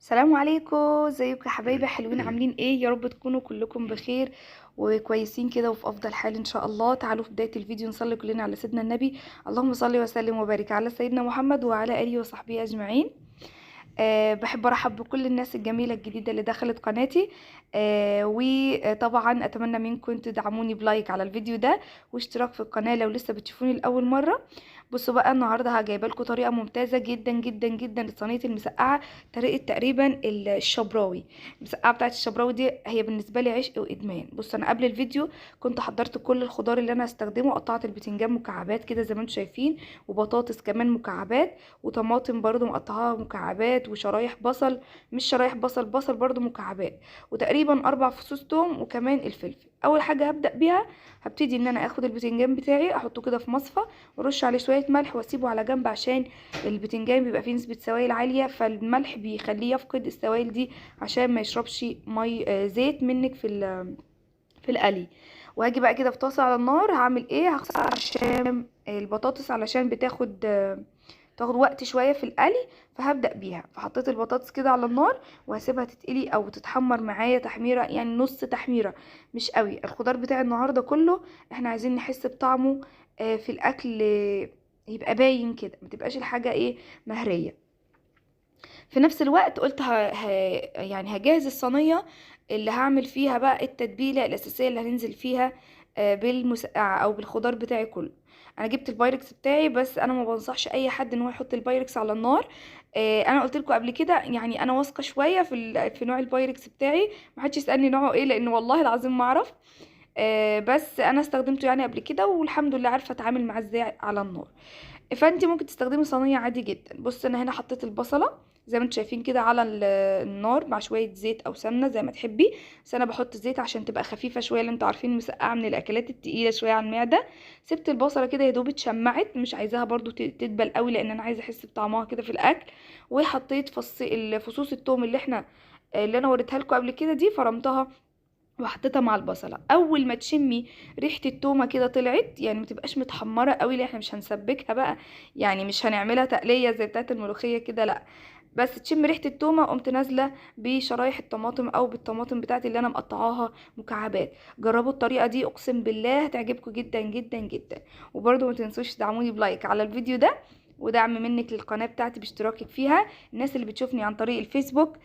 السلام عليكم. ازيكم يا حبايبي؟ حلوين، عاملين ايه؟ يا رب تكونوا كلكم بخير وكويسين كده وفي افضل حال ان شاء الله. تعالوا في بدايه الفيديو نصلي كلنا على سيدنا النبي. اللهم صل وسلم وبارك على سيدنا محمد وعلى اله وصحبه اجمعين. بحب ارحب بكل الناس الجميله الجديده اللي دخلت قناتي. وطبعا اتمنى منكم تدعموني بلايك على الفيديو ده واشتراك في القناه لو لسه بتشوفوني لاول مره. بصوا بقى، النهارده هجايبه لكم طريقه ممتازه جدا جدا جدا لصينيه المسقعه. طريقه تقريبا الشبراوي. المسقعه بتاعت الشبراوي دي هي بالنسبه لي عشق وادمان. بص، انا قبل الفيديو كنت حضرت كل الخضار اللي انا هستخدمه. قطعت البتنجان مكعبات كده زي ما انتم شايفين، وبطاطس كمان مكعبات، وطماطم برضو مقطعاها مكعبات، وشرايح بصل، مش شرايح بصل، بصل برضو مكعبات، وتقريبا 4 فصوص توم، وكمان الفلفل. اول حاجه هبدا بيها، هبتدي ان انا اخد البتنجان بتاعي احطه كده في مصفى، وارش عليه شويه ملح، واسيبه على جنب عشان البتنجان بيبقى فيه نسبه سوائل عاليه، فالملح بيخليه يفقد السوائل دي عشان ما يشربش مي زيت منك في القلي. وهاجي بقى كده في طاسه على النار، هعمل ايه؟ هغسل عشان البطاطس علشان تاخد وقت شويه في القلي، فهبدا بيها. فحطيت البطاطس كده على النار وهسيبها تتقلي او تتحمر معايا تحميره، يعني نص تحميره، مش قوي. الخضار بتاع النهارده كله احنا عايزين نحس بطعمه في الاكل، يبقى باين كده، ما تبقاش الحاجه ايه، مهريه. في نفس الوقت قلت يعني هجهز الصينيه اللي هعمل فيها بقى التتبيله الاساسيه اللي هننزل فيها بالمسقعه او بالخضار بتاعي كله. انا جبت البايركس بتاعي، بس انا ما بنصحش اي حد ان هو يحط البايركس على النار. انا قلت لكم قبل كده، يعني انا واثقه شويه في نوع البايركس بتاعي. ما حدش يسالني نوعه ايه، لان والله العظيم ما اعرف. بس انا استخدمته يعني قبل كده، والحمد لله عارفه اتعامل معاه ازاي على النار. فانت ممكن تستخدمي صينيه عادي جدا. بص، انا هنا حطيت البصله زي ما انتم شايفين كده على النار مع شويه زيت او سمنه زي ما تحبي، بس انا بحط زيت عشان تبقى خفيفه شويه، لان انتوا عارفين المسقعه من الاكلات التقيله شويه على المعده. سبت البصله كده يا دوب اتشمعت، مش عايزاها برضو تدبل قوي، لان انا عايزه احس بطعمها كده في الاكل. وحطيت فصوص الثوم اللي انا وريتها لكم قبل كده دي، فرمتها وحطيتها مع البصله. اول ما تشمي ريحه التومه كده طلعت، يعني ما تبقاش متحمره قوي، لان احنا مش هنسبكها بقى، يعني مش هنعملها تقليه زي بتاعه الملوخيه كده، لا. بس تشم ريحه التومه، قمت نازله بشرايح الطماطم او بالطماطم بتاعتي اللي انا مقطعاها مكعبات. جربوا الطريقه دي، اقسم بالله هتعجبكم جدا جدا جدا. وبرده ما تنسوش تدعموني بلايك على الفيديو ده، ودعم منك للقناه بتاعتي باشتراكك فيها. الناس اللي بتشوفني عن طريق الفيسبوك،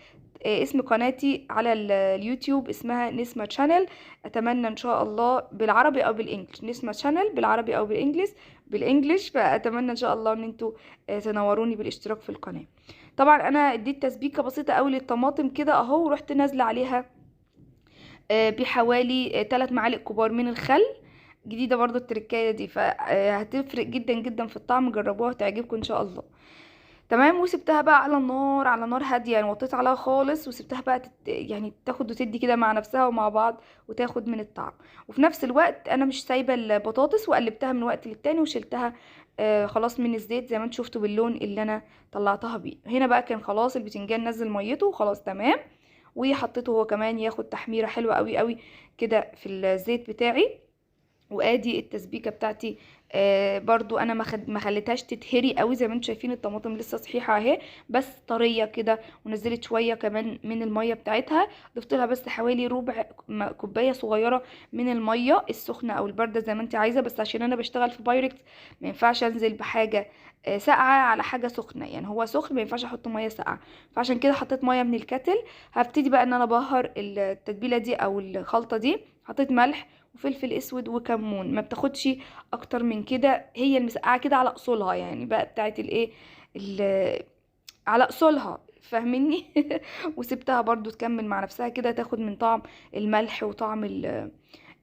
اسم قناتي على اليوتيوب اسمها نسمة شانل. اتمنى ان شاء الله بالعربي او بالانجلش، نسمة شانل بالعربي او بالانجلش. فاتمنى ان شاء الله ان انتوا تنوروني بالاشتراك في القناة. طبعا انا اديت تسبيكة بسيطة قوي للطماطم كده اهو، ورحت نازلة عليها بحوالي 3 معالق كبار من الخل. جديدة برضو التركاية دي، فهتفرق جدا جدا في الطعم. جربوها تعجبكم ان شاء الله. تمام. وسبتها بقى على النار، على نار هاديه، يعني وطيت عليها خالص، وسبتها بقى يعني تاخد وتدي كده مع نفسها ومع بعض، وتاخد من الطعم. وفي نفس الوقت انا مش سايبه البطاطس، وقلبتها من وقت للتاني وشلتها خلاص من الزيت زي ما انتم شفتوا باللون اللي انا طلعتها بيه. هنا بقى كان خلاص البتنجان نزل ميته وخلاص تمام، وحطيته هو كمان ياخد تحميره حلوه قوي قوي كده في الزيت بتاعي. وادي التسبيكه بتاعتي. برضو انا ما خليتهاش تتهري قوي، زي ما انتم شايفين الطماطم لسه صحيحه اهي، بس طريه كده. ونزلت شويه كمان من الميه بتاعتها، ضفت لها بس حوالي ربع كوبايه صغيره من الميه السخنه او البارده زي ما انت عايزه، بس عشان انا بشتغل في بايركس ما ينفعش انزل بحاجه ساقعه على حاجه سخنه، يعني هو سخن ما ينفعش احط ميه ساقعه. فعشان كده حطيت ميه من الكاتل. هبتدي بقى ان انا ابهر التتبيله دي او الخلطه دي. حطيت ملح وفلفل اسود وكمون، ما بتاخدش اكتر من كده. هي المسقعه كده على اصولها، يعني بقى بتاعت الايه، على اصولها، فاهميني؟ وسبتها برضو تكمل مع نفسها كده، تاخد من طعم الملح وطعم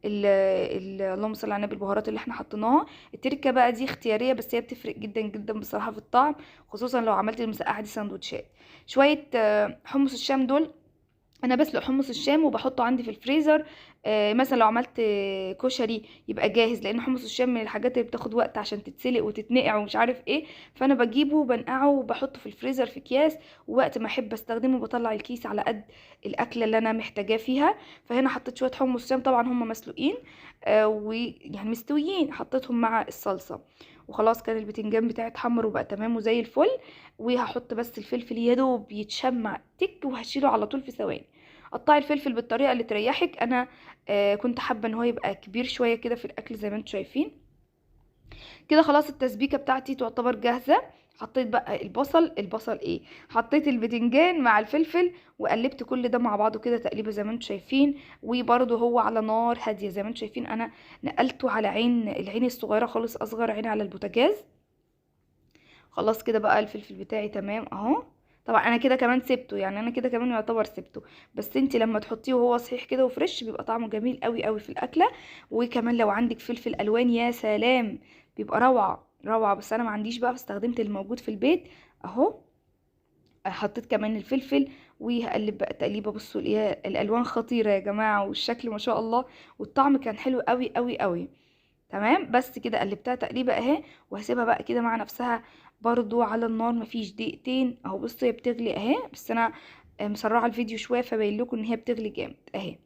اللهم صل على النبي، البهارات اللي احنا حطيناها. التركه بقى دي اختياريه، بس هي بتفرق جدا جدا بصراحه في الطعم، خصوصا لو عملت المسقعه دي سندوتشات. شويه حمص الشام دول، انا بسلق حمص الشام وبحطه عندي في الفريزر. مثلا لو عملت كشري يبقى جاهز، لان حمص الشام من الحاجات اللي بتاخد وقت عشان تتسلق وتتنقع ومش عارف ايه. فانا بجيبه وبنقعه وبحطه في الفريزر في اكياس، ووقت ما احب استخدمه بطلع الكيس على قد الاكله اللي انا محتاجاه فيها. فهنا حطيت شويه حمص شام، طبعا هم مسلوقين ويعني مستويين، حطيتهم مع الصلصه. وخلاص كان البتنجان بتاعي اتحمر وبقى تمام وزي الفل. وهحط بس الفلفل يا دوب يتشمع تك وهشيله على طول في ثواني. قطعي الفلفل بالطريقه اللي تريحك. انا كنت حابه ان هو يبقى كبير شويه كده في الاكل زي ما انتم شايفين كده. خلاص التسبيكه بتاعتي تعتبر جاهزه. حطيت بقى البصل ايه، حطيت البتنجان مع الفلفل وقلبت كل ده مع بعضه كده تقليبه زي ما انتم شايفين. وبرده هو على نار هاديه زي ما انتم شايفين. انا نقلته على العين الصغيره خالص، اصغر عين على البوتاجاز. خلاص كده بقى الفلفل بتاعي تمام اهو. طبعا انا كده كمان سبته، يعني انا كده كمان يعتبر سبته، بس انتي لما تحطيه وهو صحيح كده وفريش بيبقى طعمه جميل قوي قوي في الاكله. وكمان لو عندك فلفل الوان يا سلام، بيبقى روعه روعه. بس انا ما عنديش بقى، فاستخدمت اللي موجود في البيت اهو. حطيت كمان الفلفل وهقلب بقى تقليبه. بصوا الالوان خطيره يا جماعه، والشكل ما شاء الله، والطعم كان حلو قوي قوي قوي. تمام بس كده قلبتها تقليبه اهي، وهسيبها بقى كده مع نفسها برضو على النار مفيش دقيقتين اهو. بصوا هي بتغلي اهي، بس انا مسرعه الفيديو شويه فباين لكم ان هي بتغلي جامد اهي.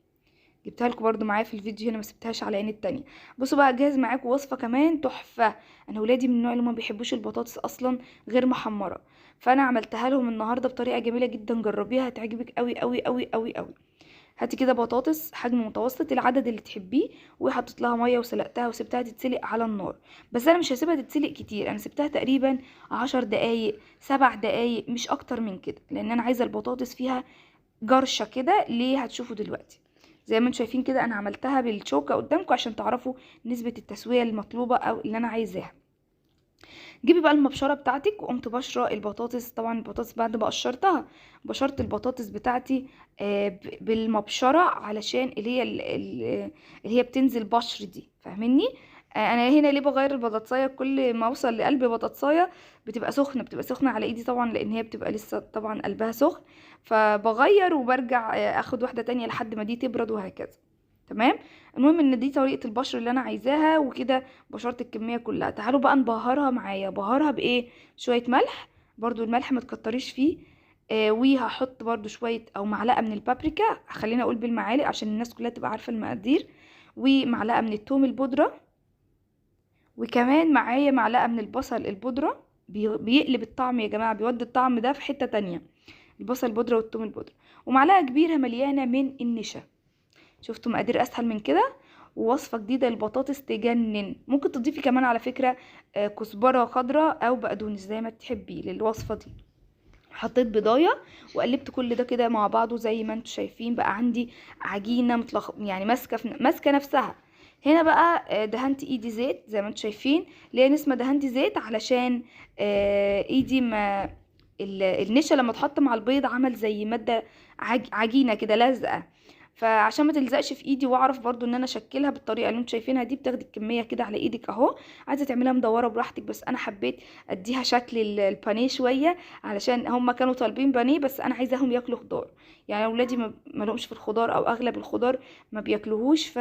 جبتها لكم برضو معايا في الفيديو هنا، ما سبتهاش على عين التانية. بصوا بقى جاهز معاكم وصفه كمان تحفه. انا ولادي من النوع اللي ما بيحبوش البطاطس اصلا غير محمره، فانا عملتها لهم النهارده بطريقه جميله جدا. جربيها هتعجبك قوي قوي قوي قوي قوي. هاتي كده بطاطس حجم متوسط العدد اللي تحبيه، وحطيت لها ميه وسلقتها وسبتها تتسلق على النار. بس انا مش هسيبها تتسلق كتير، انا سبتها تقريبا 10 دقايق 7 دقايق مش اكتر من كده، لان انا عايزه البطاطس فيها جرشه كده. ليه؟ هتشوفوا دلوقتي. زي ما انتم شايفين كده انا عملتها بالشوكه قدامكم عشان تعرفوا نسبه التسويه المطلوبه او اللي انا عايزاها. جيبي بقى المبشره بتاعتك، وقمت بشره البطاطس. طبعا البطاطس بعد ما قشرتها بشرت البطاطس بتاعتي بالمبشره، علشان اللي هي بتنزل بشر دي، فاهميني؟ انا هنا ليه بغير البطاطسايه كل ما اوصل لقلب بطاطسايه؟ بتبقى سخنه على ايدي طبعا، لان هي بتبقى لسه طبعا قلبها سخن، فبغير وبرجع اخد واحده تانية لحد ما دي تبرد وهكذا. تمام. المهم ان دي طريقه البشر اللي انا عايزاها، وكده بشرت الكميه كلها. تعالوا بقى نبهرها معايا. بهرها بايه؟ شويه ملح، برضو الملح ما تكتريش فيه. وهحط برضو شويه او معلقه من البابريكا، خلينا اقول بالمعالق عشان الناس كلها تبقى عارفه المقادير. ومعلقه من الثوم البودره، وكمان معايا معلقه من البصل البودره. بيقلب الطعم يا جماعه، بيودي الطعم ده في حته تانية، البصل البودره والثوم البودره. ومعلقه كبيره مليانه من النشا. شفتوا مقادير اسهل من كده؟ ووصفه جديده للبطاطس تجنن. ممكن تضيفي كمان على فكره كزبره خضراء او بقدونس زي ما تحبي للوصفه دي. حطيت بضايه وقلبت كل ده كده مع بعضه زي ما انتم شايفين. بقى عندي عجينه يعني ماسكه نفسها. هنا بقى دهنت ايدي زيت زي ما انتم شايفين. ليه نسمه دهنت زيت؟ علشان ايدي ما النشا لما تحط مع البيض عمل زي ماده عجينه كده لازقه، فعشان ما تلزقش في ايدي واعرف برضو ان انا اشكلها بالطريقه اللي انتم شايفينها دي. بتاخدي الكميه كده على ايدك اهو. عايزه تعمليها مدوره براحتك، بس انا حبيت اديها شكل البانيه شويه، علشان هم كانوا طالبين بانيه بس انا عايزاهم ياكلوا خضار. يعني اولادي ما لهمش في الخضار، او اغلب الخضار ما بياكلوهوش.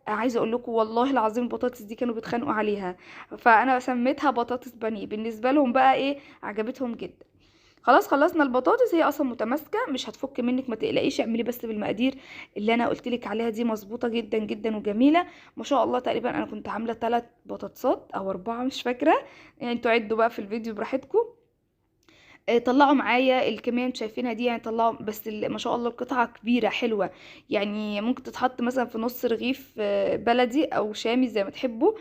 عايزه اقول لكم والله العظيم البطاطس دي كانوا بيتخانقوا عليها، فانا سميتها بطاطس بانيه. بالنسبه لهم بقى ايه، عجبتهم جدا. خلاص خلصنا البطاطس، هي اصلا متماسكه مش هتفك منك، ما تقلقيش. اعملي بس بالمقادير اللي انا قلتلك عليها دي، مظبوطه جدا جدا وجميله ما شاء الله. تقريبا انا كنت عامله 3 بطاطسات او 4 مش فاكره، يعني انتوا عدوا بقى في الفيديو براحتكم. طلعوا معايا الكميه انتوا شايفينها دي، يعني طلعوا بس ما شاء الله القطعه كبيره حلوه. يعني ممكن تتحط مثلا في نص رغيف بلدي او شامي زي ما تحبوا،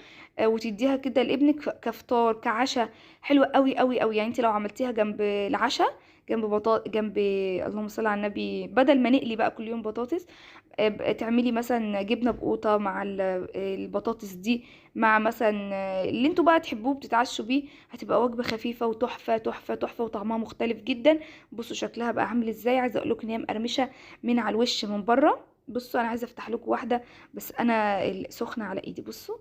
وتديها كده لابنك كفطار كعشاء. حلوه قوي قوي قوي. يعني انت لو عملتيها جنب العشاء، جنب اللهم صل على النبي، بدل ما نقلي بقى كل يوم بطاطس، تعملي مثلا جبنه بقوطه مع البطاطس دي، مع مثلا اللي انتوا بقى تحبوه بتتعشوا بيه. هتبقى وجبه خفيفه وتحفه تحفه تحفه، وطعمها مختلف جدا. بصوا شكلها بقى عامل ازاي. عايزه اقول لكم ان هي مقرمشه من على الوش من بره. بصوا انا عايزه افتح لكم واحده بس انا سخنه على ايدي. بصوا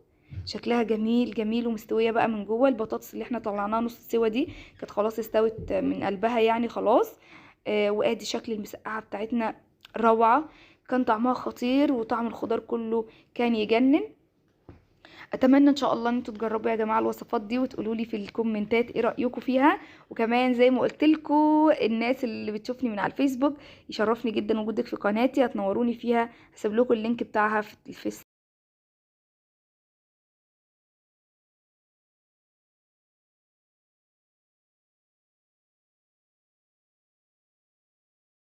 شكلها جميل جميل، ومستويه بقى من جوه. البطاطس اللي احنا طلعناها نص سوا دي كانت خلاص استوت من قلبها يعني خلاص. وادي شكل المسقعه بتاعتنا روعه. كان طعمها خطير، وطعم الخضار كله كان يجنن. اتمنى ان شاء الله ان انتوا تجربوا يا جماعه الوصفات دي، وتقولوا لي في الكومنتات ايه رايكم فيها. وكمان زي ما قلت لكم، الناس اللي بتشوفني من على الفيسبوك يشرفني جدا وجودك في قناتي، هتنوروني فيها. هسيب لكم اللينك بتاعها في